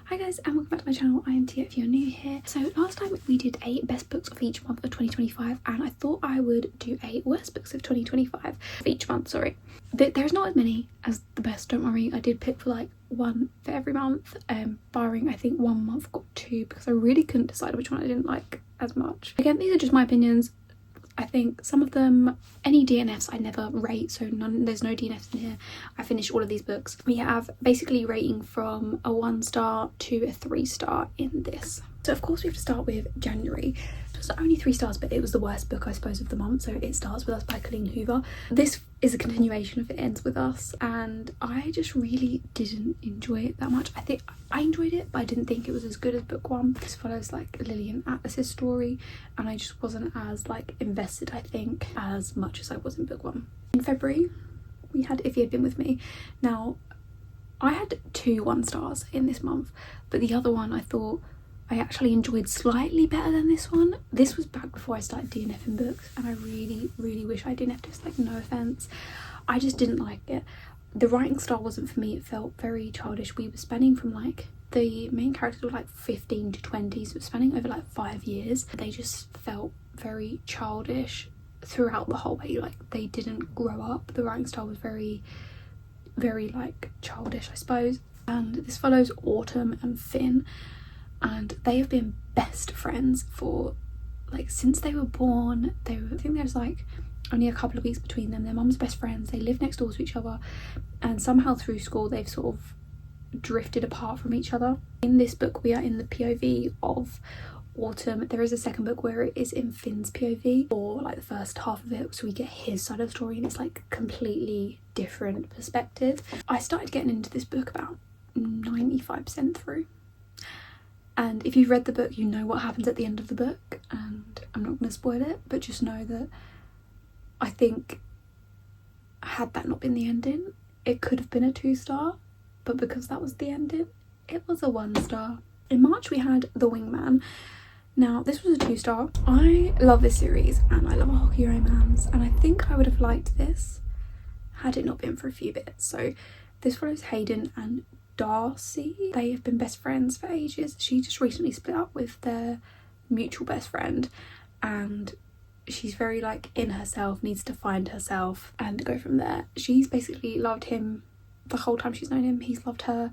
Hi guys and welcome back to my channel. I am Tia if you're new here. So last time we did a best books of each month of 2025 and I thought I would do a worst books of 2025 of each month, sorry. There's not as many as the best, don't worry. I did pick for like one for every month, barring I think one month got two because I really couldn't decide which one I didn't like as much. Again, these are just my opinions. I think some of them, any DNFs I never rate, so there's no DNFs in here. I finished all of these books. We have basically rating from a 1-star to a 3-star in this. So of course we have to start with January. It was only 3 stars, but it was the worst book I suppose of the month. So It Starts With Us by Colleen Hoover. This is a continuation of It Ends With Us and I just really didn't enjoy it that much. I think I enjoyed it but I didn't think it was as good as book 1. This follows like Lillian Atlas's story and I just wasn't as like invested, I think, as much as I was in book 1. In February we had If You Had Been With Me. Now I had 2 1-stars in this month, but the other one I thought I actually enjoyed slightly better than this one. This was back before I started DNFing books and I really wish I DNF'd this, like no offense. I just didn't like it. The writing style wasn't for me. It felt very childish. We were spanning from like, the main characters were like 15 to 20, so it was spanning over like 5 years. They just felt very childish throughout the whole way. Like they didn't grow up. The writing style was very like childish, I suppose. And this follows Autumn and Finn, and they have been best friends for like since they were born. I think there's like only a couple of weeks between them. Their mum's best friends. They live next door to each other and somehow through school they've sort of drifted apart from each other. In this book we are in the POV of Autumn. There is a second book where it is in Finn's POV, or like the first half of it, so we get his side of the story and it's like completely different perspective. I started getting into this book about 95% through. And if you've read the book, you know what happens at the end of the book, and I'm not going to spoil it, but just know that I think had that not been the ending, it could have been a 2-star, but because that was the ending, it was a 1-star. In March we had The Wingman. Now this was a 2-star. I love this series and I love a hockey romance, and I think I would have liked this had it not been for a few bits. So this follows Hayden and Darcy. They have been best friends for ages. She just recently split up with their mutual best friend and she's very like in herself, needs to find herself and go from there. She's basically loved him the whole time she's known him. He's loved her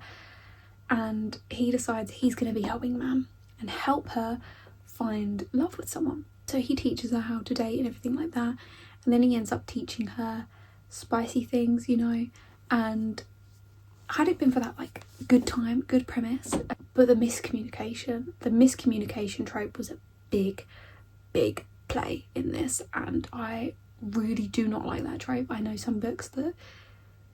and he decides he's going to be her wingman and help her find love with someone. So he teaches her how to date and everything like that, and then he ends up teaching her spicy things, you know. And had it been for that, like, good time, good premise, but the miscommunication trope was a big play in this, and I really do not like that trope. I know some books that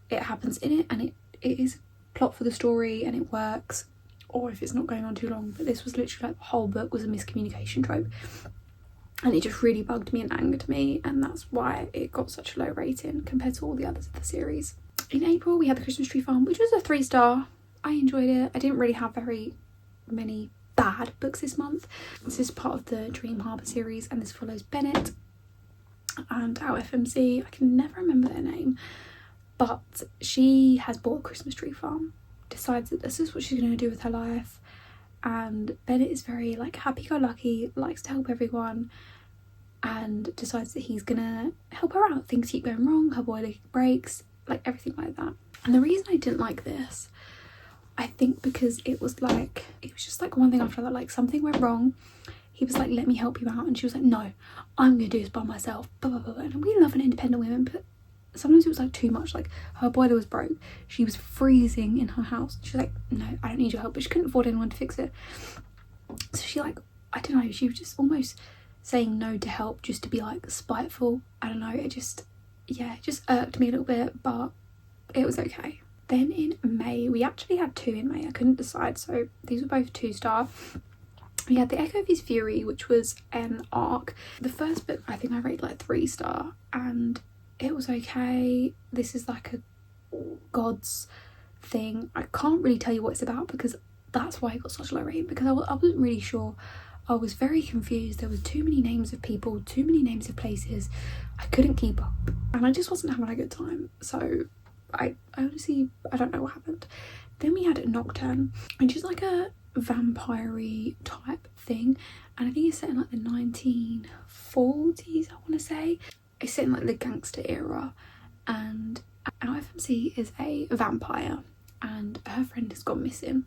it happens in it and it is plot for the story and it works, or if it's not going on too long, but this was literally like the whole book was a miscommunication trope and it just really bugged me and angered me, and that's why it got such a low rating compared to all the others of the series. In April we had The Christmas Tree Farm, which was a 3-star. I enjoyed it. I didn't really have very many bad books this month. This is part of the Dream Harbour series and this follows Bennett and our FMC. I can never remember their name, but she has bought a Christmas tree farm, decides that this is what she's going to do with her life, and Bennett is very like happy-go-lucky, likes to help everyone, and decides that he's gonna help her out. Things keep going wrong, her boiler breaks, like everything like that. And the reason I didn't like this, I think because it was just like one thing after that, like something went wrong, he was like, let me help you out, and she was like, no, I'm gonna do this by myself, blah blah blah. And we love an independent women, but sometimes it was like too much. Like her boiler was broke, she was freezing in her house, she was like, no, I don't need your help, but she couldn't afford anyone to fix it. So she like, I don't know, she was just almost saying no to help just to be like spiteful. I don't know, it just irked me a little bit, but it was okay. Then in May, we actually had 2 in May. I couldn't decide, so these were both 2-star. We had The Echo of His Fury, which was an arc. The first book I think I rated like 3-star and it was okay. This is like a gods thing. I can't really tell you what it's about because that's why I got such a low rating, because I wasn't really sure. I was very confused. There was too many names of people, too many names of places. I couldn't keep up and I just wasn't having a good time. So I honestly, I don't know what happened. Then we had Nocturne, which is like a vampire-y type thing, and I think it's set in like the 1940s, I want to say. It's set in like the gangster era, and our FMC is a vampire and her friend has gone missing,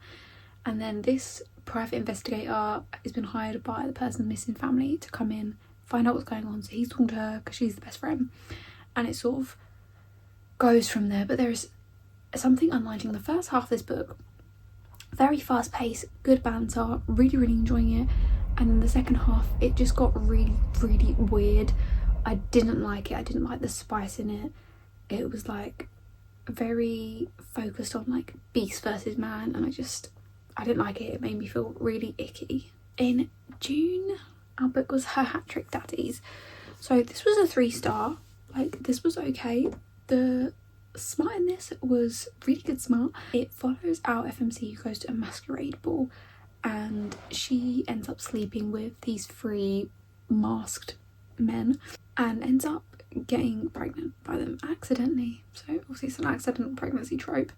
and then this private investigator has been hired by the person's missing family to come in, find out what's going on. So he's talking to her because she's the best friend, and it sort of goes from there. But there's something unlike in the first half of this book, very fast paced, good banter, really enjoying it, and then the second half it just got really weird. I didn't like it. I didn't like the spice in it. It was like very focused on like beast versus man, and I didn't like it. It made me feel really icky. In June, our book was Her Hat Trick Daddies. So this was a 3-star. Like, this was okay. The smart in this was really good smart. It follows our FMC who goes to a masquerade ball, and she ends up sleeping with these 3 masked men and ends up getting pregnant by them accidentally. So obviously it's an accidental pregnancy trope,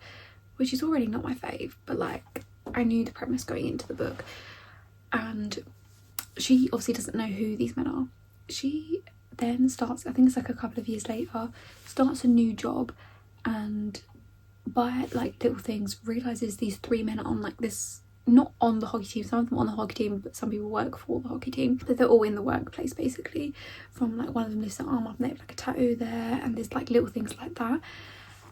which is already not my fave, but like I knew the premise going into the book. And she obviously doesn't know who these men are. She then starts, I think it's like a couple of years later, starts a new job, and by like little things realizes these 3 men are on like this, not on the hockey team, some of them on the hockey team, but some people work for the hockey team, but they're all in the workplace basically. From like one of them lifts their arm up and they have like a tattoo there, and there's like little things like that.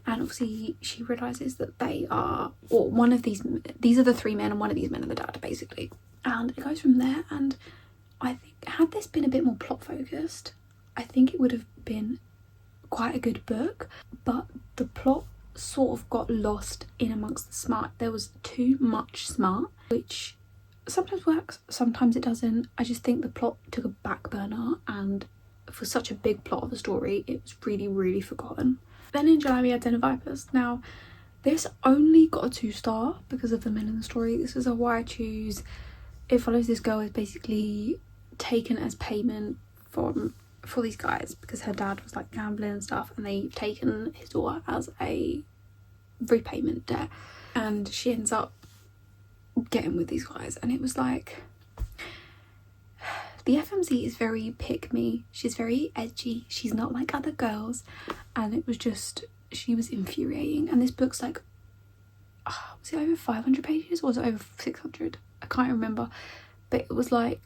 And obviously she realizes that they are, or one of these are the 3 men, and one of these men are the dad basically. And it goes from there. And I think had this been a bit more plot focused, I think it would have been quite a good book, but the plot sort of got lost in amongst the smart. There was too much smart, which sometimes works, sometimes it doesn't. I just think the plot took a back burner, and for such a big plot of the story, it was really forgotten. Then in July we had Den of Vipers. Now this only got a 2-star because of the men in the story. This is a Why I Choose. It follows this girl who's basically taken as payment for these guys because her dad was like gambling and stuff, and they've taken his daughter as a repayment debt, and she ends up getting with these guys. And it was like, the FMC is very pick me, she's very edgy, she's not like other girls, and it was just, she was infuriating. And this book's like, was it over 500 pages or was it over 600? I can't remember, but it was like,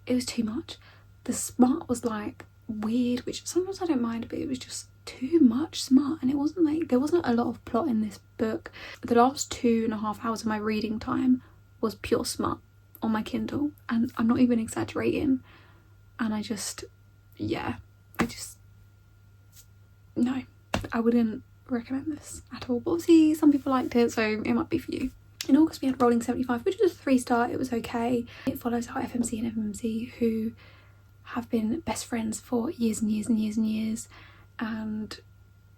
it was too much. The smart was like weird, which sometimes I don't mind, but it was just too much smart, and it wasn't like, there wasn't a lot of plot in this book. The last 2.5 hours of my reading time was pure smart on my Kindle, and I'm not even exaggerating. And no, I wouldn't recommend this at all, but obviously some people liked it, so it might be for you. In August we had Rolling 75, which was a 3-star. It was okay. It follows our FMC and FMC who have been best friends for years and years, and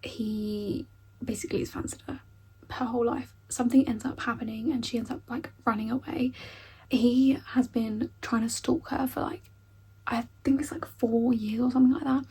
he basically has fancied her whole life. Something ends up happening and she ends up like running away. He has been trying to stalk her for like, I think it's like 4 years or something like that,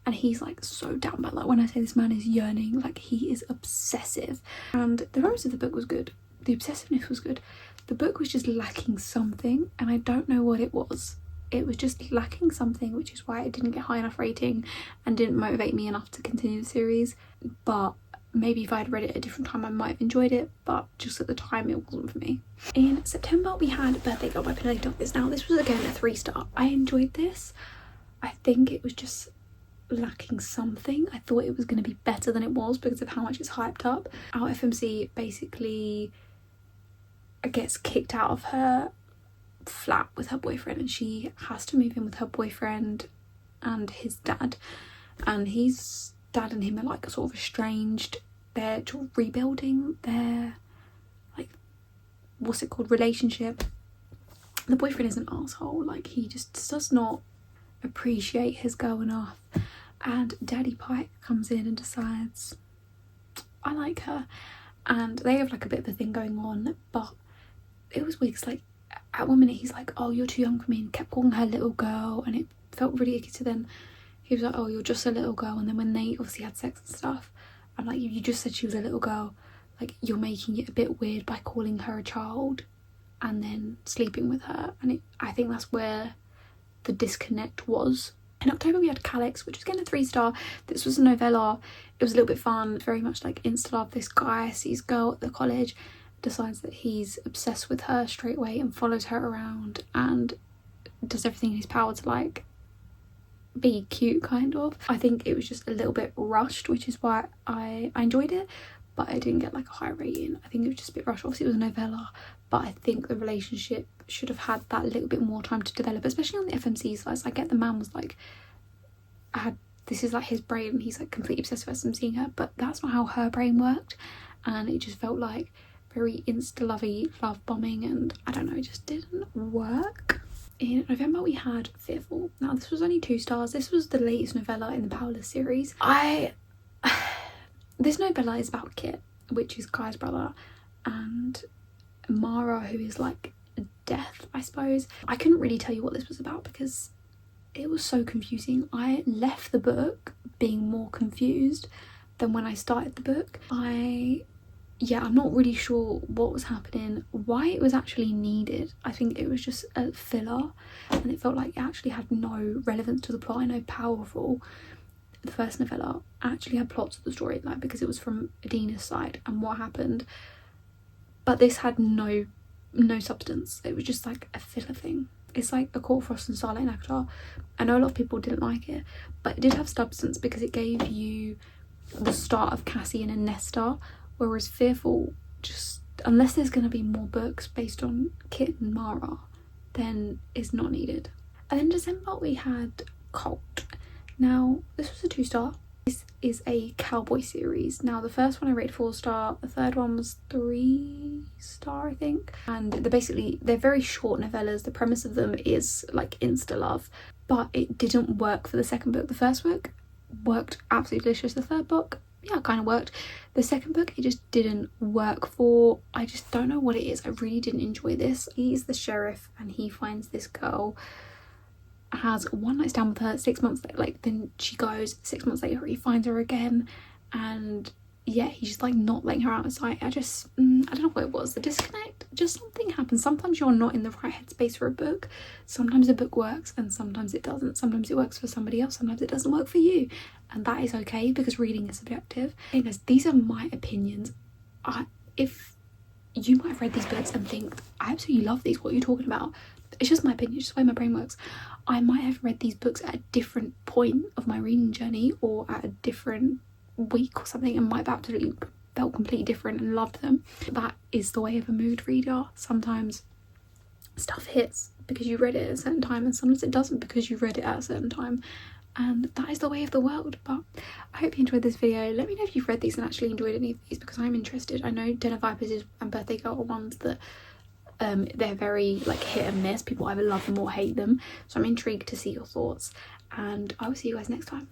and he's like so down bad. Like, when I say this man is yearning, like he is obsessive. And the rest of the book was good, the obsessiveness was good. The book was just lacking something, and I don't know what it was. It was just lacking something, which is why it didn't get high enough rating and didn't motivate me enough to continue the series. But maybe if I'd read it at a different time I might have enjoyed it, but just at the time it wasn't for me. In September we had Birthday Girl by Penelope Douglas. Now this was again a 3-star. I enjoyed this. I think it was just lacking something. I thought it was going to be better than it was because of how much it's hyped up. Our FMC basically gets kicked out of her flat with her boyfriend, and she has to move in with her boyfriend and his dad, and his dad and him are like sort of estranged. They're rebuilding their like, what's it called, relationship. The boyfriend is an asshole, like he just does not appreciate his girl enough, and Daddy Pike comes in and decides, I like her, and they have like a bit of a thing going on. But it was weird, like at one minute he's like, oh, you're too young for me, and kept calling her little girl, and it felt really icky. So then he was like, oh, you're just a little girl. And then when they obviously had sex and stuff, I'm like, you just said she was a little girl, like you're making it a bit weird by calling her a child and then sleeping with her, and I think that's where the disconnect was. In October we had Calix, which was getting a 3-star. This was a novella. It was a little bit fun, very much like insta love. This guy sees a girl at the college, decides that he's obsessed with her straight away and follows her around and does everything in his power to like be cute, kind of. I think it was just a little bit rushed, which is why I enjoyed it, but I didn't get like a high rating. I think it was just a bit rushed. Obviously it was a novella, but I think the relationship should have had that little bit more time to develop, especially on the FMC slides. I get the man was like, this is like his brain and he's like completely obsessed with us and seeing her, but that's not how her brain worked, and it just felt like very insta-lovey love bombing, and I don't know, it just didn't work. In November we had Fearful. Now this was only 2 stars. This was the latest novella in the Powerless series. This novella is about Kit, which is Guy's brother, and Mara, who is like death, I suppose. I couldn't really tell you what this was about because it was so confusing. I left the book being more confused than when I started the book. I'm not really sure what was happening, why it was actually needed. I think it was just a filler and it felt like it actually had no relevance to the plot. I know Powerful, the first novella, actually had plots of the story, like because it was from Adina's side and what happened, but this had no substance. It was just like a filler thing. It's like A Court of Frost and Starlight Nectar. I know a lot of people didn't like it, but it did have substance because it gave you the start of Cassian and Nesta, whereas Fearful, just unless there's going to be more books based on Kit and Mara, then it's not needed. And then in December we had Cult. Now this was a 2-star. This is a cowboy series. Now the first one I rated 4-star, the third one was 3-star I think, and they're very short novellas. The premise of them is like insta love, but it didn't work for the second book. The first book worked absolutely delicious. The third book, yeah, it kind of worked. The second book it just didn't work for. I just don't know what it is. I really didn't enjoy this. He's the sheriff and he finds this girl, has one night stand with her, 6 months later, like then she goes, 6 months later he finds her again, and yeah, he's just like not letting her out of sight. I don't know what it was, the disconnect, just something happens. Sometimes you're not in the right headspace for a book. Sometimes a book works and sometimes it doesn't. Sometimes it works for somebody else, sometimes it doesn't work for you, and that is okay because reading is subjective. Hey guys, these are my opinions. If you might have read these books and think, I absolutely love these, what are you talking about? It's just my opinion, it's just the way my brain works. I might have read these books at a different point of my reading journey or at a different week or something and might have absolutely felt completely different and loved them. That is the way of a mood reader. Sometimes stuff hits because you read it at a certain time and sometimes it doesn't because you read it at a certain time, and that is the way of the world. But I hope you enjoyed this video. Let me know if you've read these and actually enjoyed any of these because I'm interested. I know Den of Vipers and Birthday Girl are ones that they're very like hit and miss. People either love them or hate them, so I'm intrigued to see your thoughts, and I will see you guys next time.